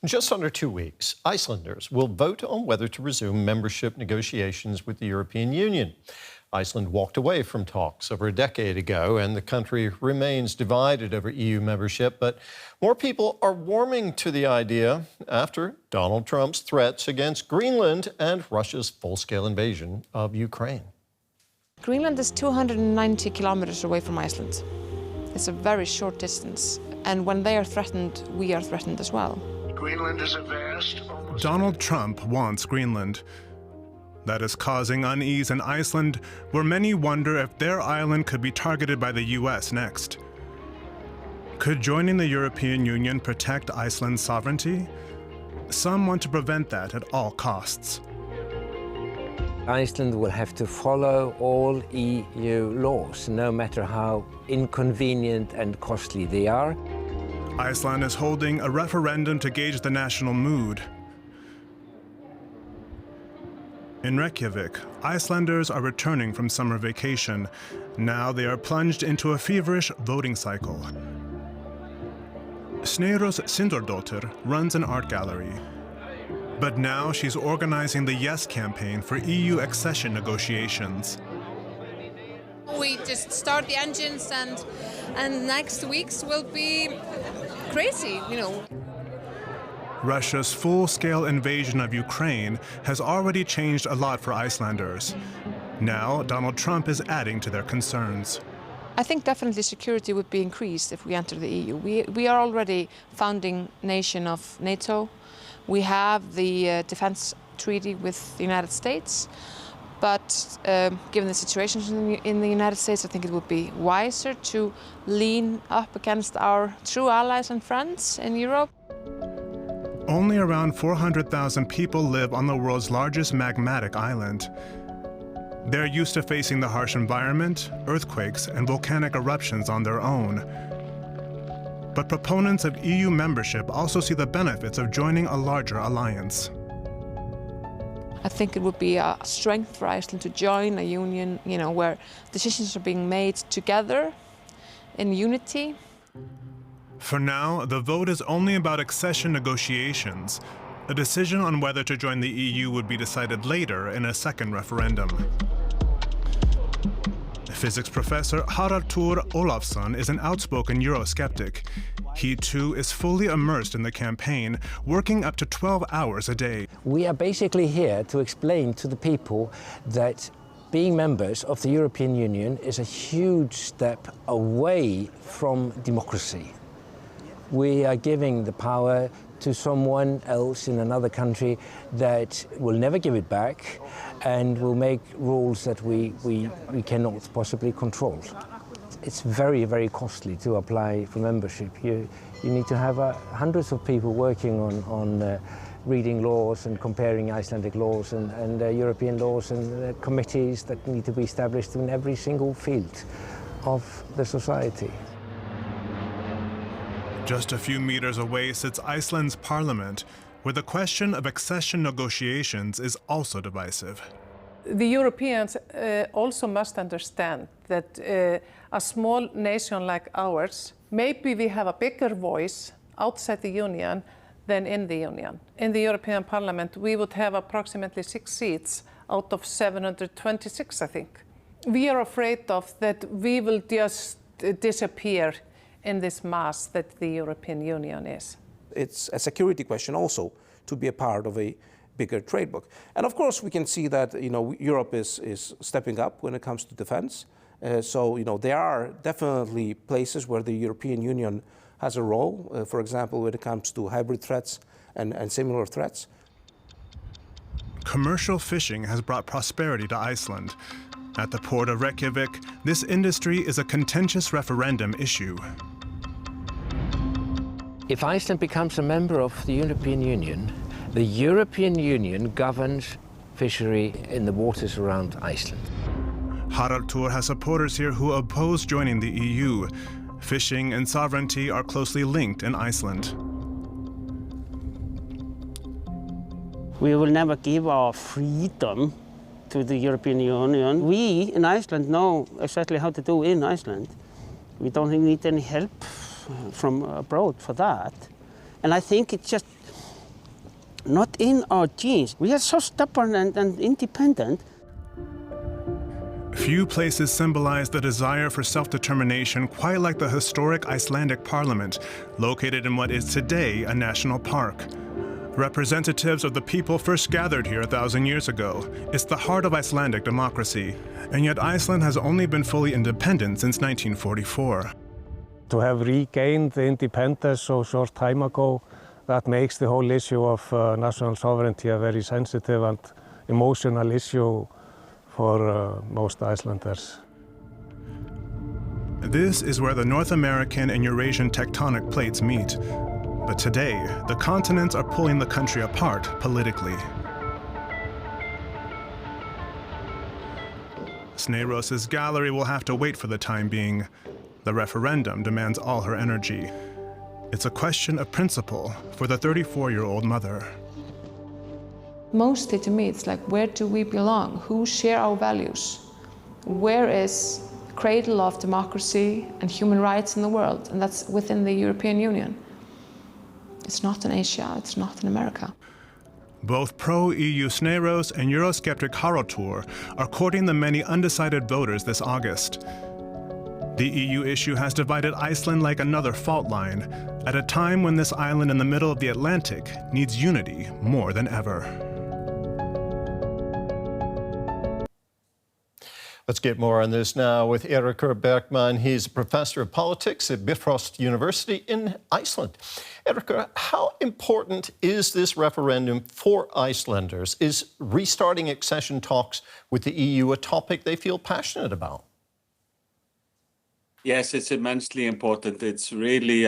In just under 2 weeks, Icelanders will vote on whether to resume membership negotiations with the European Union. Iceland walked away from talks over a decade ago, and the country remains divided over EU membership. But more people are warming to the idea after Donald Trump's threats against Greenland and Russia's full-scale invasion of Ukraine. Greenland is 290 kilometers away from Iceland. It's a very short distance, and when they are threatened, we are threatened as well. Greenland is a vast... Donald Trump wants Greenland. That is causing unease in Iceland, where many wonder if their island could be targeted by the US next. Could joining the European Union protect Iceland's sovereignty? Some want to prevent that at all costs. Iceland will have to follow all EU laws, no matter how inconvenient and costly they are. Iceland is holding a referendum to gauge the national mood. In Reykjavik, Icelanders are returning from summer vacation. Now they are plunged into a feverish voting cycle. Sneyrós Sindordóttir runs an art gallery. But now she's organizing the Yes campaign for EU accession negotiations. We just start the engines and next weeks will be crazy, you know. Russia's full-scale invasion of Ukraine has already changed a lot for Icelanders. Now, Donald Trump is adding to their concerns. I think definitely security would be increased if we enter the EU. We are already founding nation of NATO. We have the defense treaty with the United States. But given the situation in the United States, I think it would be wiser to lean up against our true allies and friends in Europe. Only around 400,000 people live on the world's largest magmatic island. They're used to facing the harsh environment, earthquakes, and volcanic eruptions on their own. But proponents of EU membership also see the benefits of joining a larger alliance. I think it would be a strength for Iceland to join a union, you know, where decisions are being made together, in unity. For now, the vote is only about accession negotiations. A decision on whether to join the EU would be decided later in a second referendum. Physics professor Haraldur Ólafsson is an outspoken Euroskeptic. He too is fully immersed in the campaign, working up to 12 hours a day. We are basically here to explain to the people that being members of the European Union is a huge step away from democracy. We are giving the power to someone else in another country that will never give it back and will make rules that we cannot possibly control. It's very, very costly to apply for membership. You need to have hundreds of people working on reading laws and comparing Icelandic laws and European laws, and committees that need to be established in every single field of the society. Just a few meters away sits Iceland's parliament, where the question of accession negotiations is also divisive. The Europeans also must understand that a small nation like ours, maybe we have a bigger voice outside the Union than in the Union. In the European Parliament, we would have approximately 6 seats out of 726, I think. We are afraid of that we will just disappear in this mass that the European Union is. It's a security question also to be a part of a bigger trade bloc. And of course we can see that Europe is stepping up when it comes to defense. So there are definitely places where the European Union has a role, for example when it comes to hybrid threats and similar threats. Commercial fishing has brought prosperity to Iceland. At the port of Reykjavik, this industry is a contentious referendum issue. If Iceland becomes a member of the European Union governs fishery in the waters around Iceland. Haraldur has supporters here who oppose joining the EU. Fishing and sovereignty are closely linked in Iceland. We will never give our freedom to the European Union. We in Iceland know exactly how to do in Iceland. We don't need any help from abroad for that. And I think it's just not in our genes. We are so stubborn and independent. Few places symbolize the desire for self-determination quite like the historic Icelandic parliament, located in what is today a national park. Representatives of the people first gathered here 1,000 years ago. It's the heart of Icelandic democracy, and yet Iceland has only been fully independent since 1944. To have regained the independence so short time ago, that makes the whole issue of national sovereignty a very sensitive and emotional issue for most Icelanders. This is where the North American and Eurasian tectonic plates meet. But today, the continents are pulling the country apart politically. Sneyros's gallery will have to wait for the time being. The referendum demands all her energy. It's a question of principle for the 34-year-old mother. Mostly to me, it's like, where do we belong? Who share our values? Where is the cradle of democracy and human rights in the world? And that's within the European Union. It's not in Asia, it's not in America. Both pro-EU Sneyros and Euroskeptic Haraldur are courting the many undecided voters this August. The EU issue has divided Iceland like another fault line, at a time when this island in the middle of the Atlantic needs unity more than ever. Let's get more on this now with Eirikur Bergmann. He's a professor of politics at Bifrost University in Iceland. Eirikur, how important is this referendum for Icelanders? Is restarting accession talks with the EU a topic they feel passionate about? Yes, it's immensely important. It's really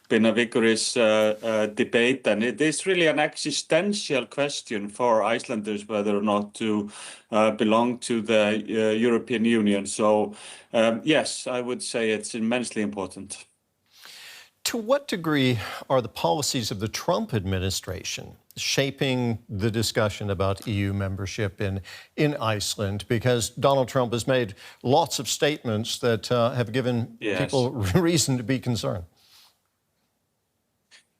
been a vigorous debate, and it is really an existential question for Icelanders whether or not to belong to the European Union. So, yes, I would say it's immensely important. To what degree are the policies of the Trump administration shaping the discussion about EU membership in Iceland? Because Donald Trump has made lots of statements that have given people reason to be concerned.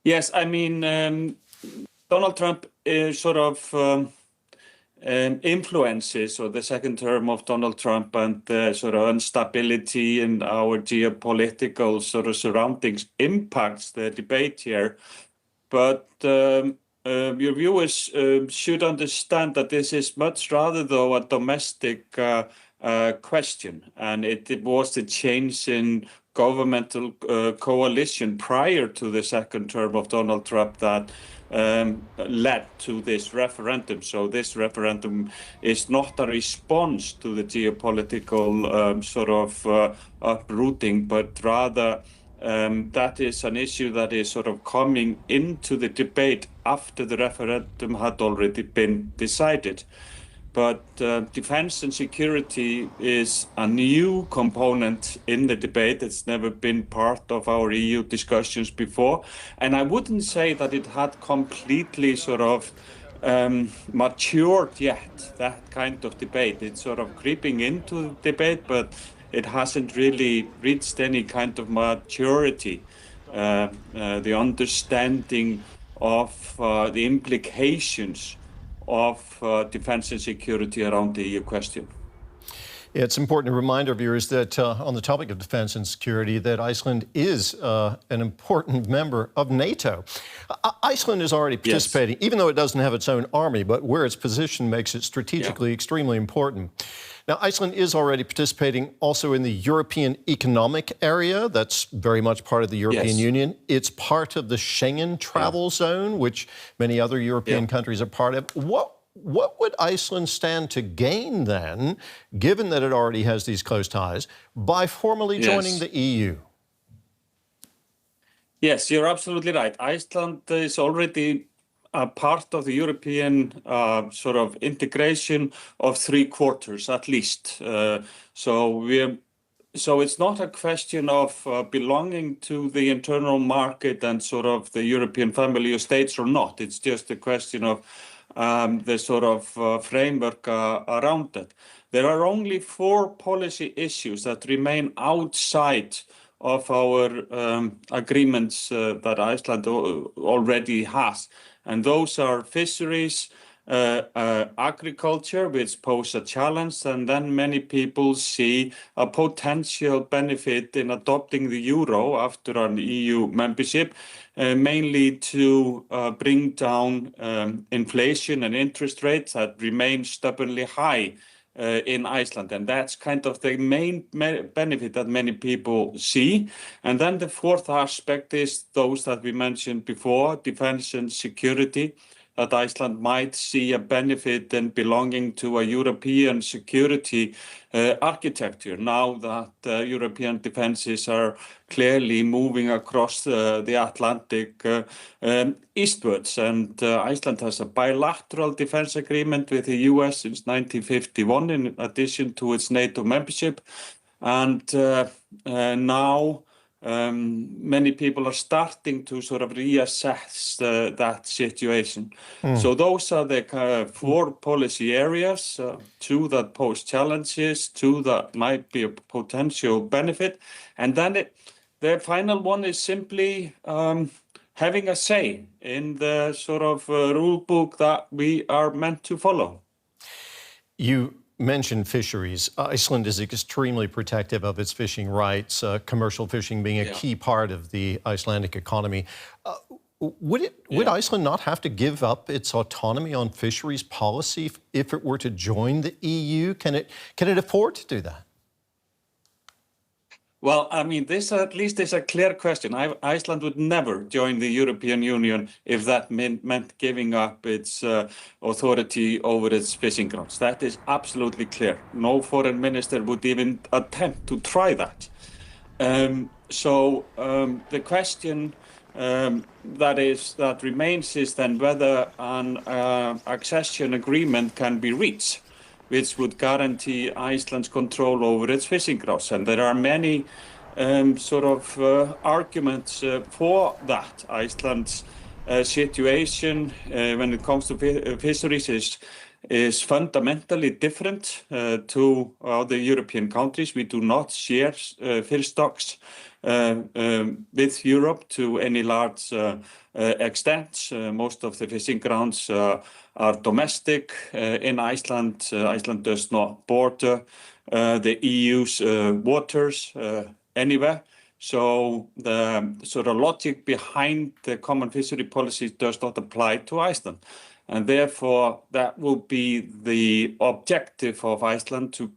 Yes, I mean, Donald Trump sort of influences, or the second term of Donald Trump, and the sort of instability in our geopolitical sort of surroundings impacts the debate here. But your viewers should understand that this is much rather, though, a domestic question, and it was the change in governmental coalition prior to the second term of Donald Trump that led to this referendum. So this referendum is not a response to the geopolitical sort of uprooting, but rather that is an issue that is sort of coming into the debate after the referendum had already been decided. But defense and security is a new component in the debate. It's never been part of our EU discussions before. And I wouldn't say that it had completely sort of matured yet, that kind of debate. It's sort of creeping into the debate, but it hasn't really reached any kind of maturity. The understanding of the implications of defense and security around the EU question. It's important to remind our viewers that on the topic of defense and security, that Iceland is an important member of NATO. Iceland is already participating, even though it doesn't have its own army, but where its position makes it strategically extremely important. Now, Iceland is already participating also in the European Economic Area. That's very much part of the European Union. It's part of the Schengen travel zone, which many other European countries are part of. What would Iceland stand to gain then, given that it already has these close ties, by formally joining the EU? Yes, you're absolutely right. Iceland is already a part of the European sort of integration of 3/4 at least. So it's not a question of belonging to the internal market and sort of the European family of states or not. It's just a question of the sort of framework around it. There are only 4 policy issues that remain outside of our agreements that Iceland already has. And those are fisheries, agriculture, which pose a challenge, and then many people see a potential benefit in adopting the euro after an EU membership, mainly to bring down inflation and interest rates that remain stubbornly high in Iceland, and that's kind of the main benefit that many people see. And then the fourth aspect is those that we mentioned before, defense and security, that Iceland might see a benefit in belonging to a European security architecture now that European defenses are clearly moving across the Atlantic eastwards. And Iceland has a bilateral defense agreement with the US since 1951 in addition to its NATO membership. And now many people are starting to sort of reassess that situation. So those are the four policy areas, two that pose challenges, two that might be a potential benefit. And then the final one is simply having a say in the sort of rule book that we are meant to follow. You mentioned fisheries. Iceland is extremely protective of its fishing rights, commercial fishing being a key part of the Icelandic economy. Would Iceland not have to give up its autonomy on fisheries policy if it were to join the EU? Can it afford to do that? Well, I mean, this at least is a clear question. Iceland would never join the European Union if that meant giving up its authority over its fishing grounds. That is absolutely clear. No foreign minister would even attempt to try that. So the question that remains is then whether an accession agreement can be reached, which would guarantee Iceland's control over its fishing grounds. And there are many arguments for that. Iceland's situation when it comes to fisheries is fundamentally different to other European countries. We do not share fish stocks with Europe to any large extent. Most of the fishing grounds are domestic in Iceland. Iceland does not border the EU's waters anywhere. So the sort of logic behind the common fishery policy does not apply to Iceland. And therefore, that will be the objective of Iceland to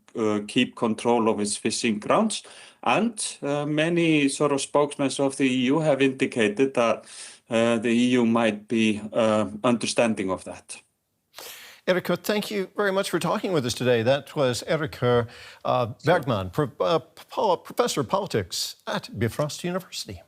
keep control of its fishing grounds. And many sort of spokesmen of the EU have indicated that the EU might be understanding of that. Eirikur, thank you very much for talking with us today. That was Eirikur Bergmann, Professor of Politics at Bifrost University.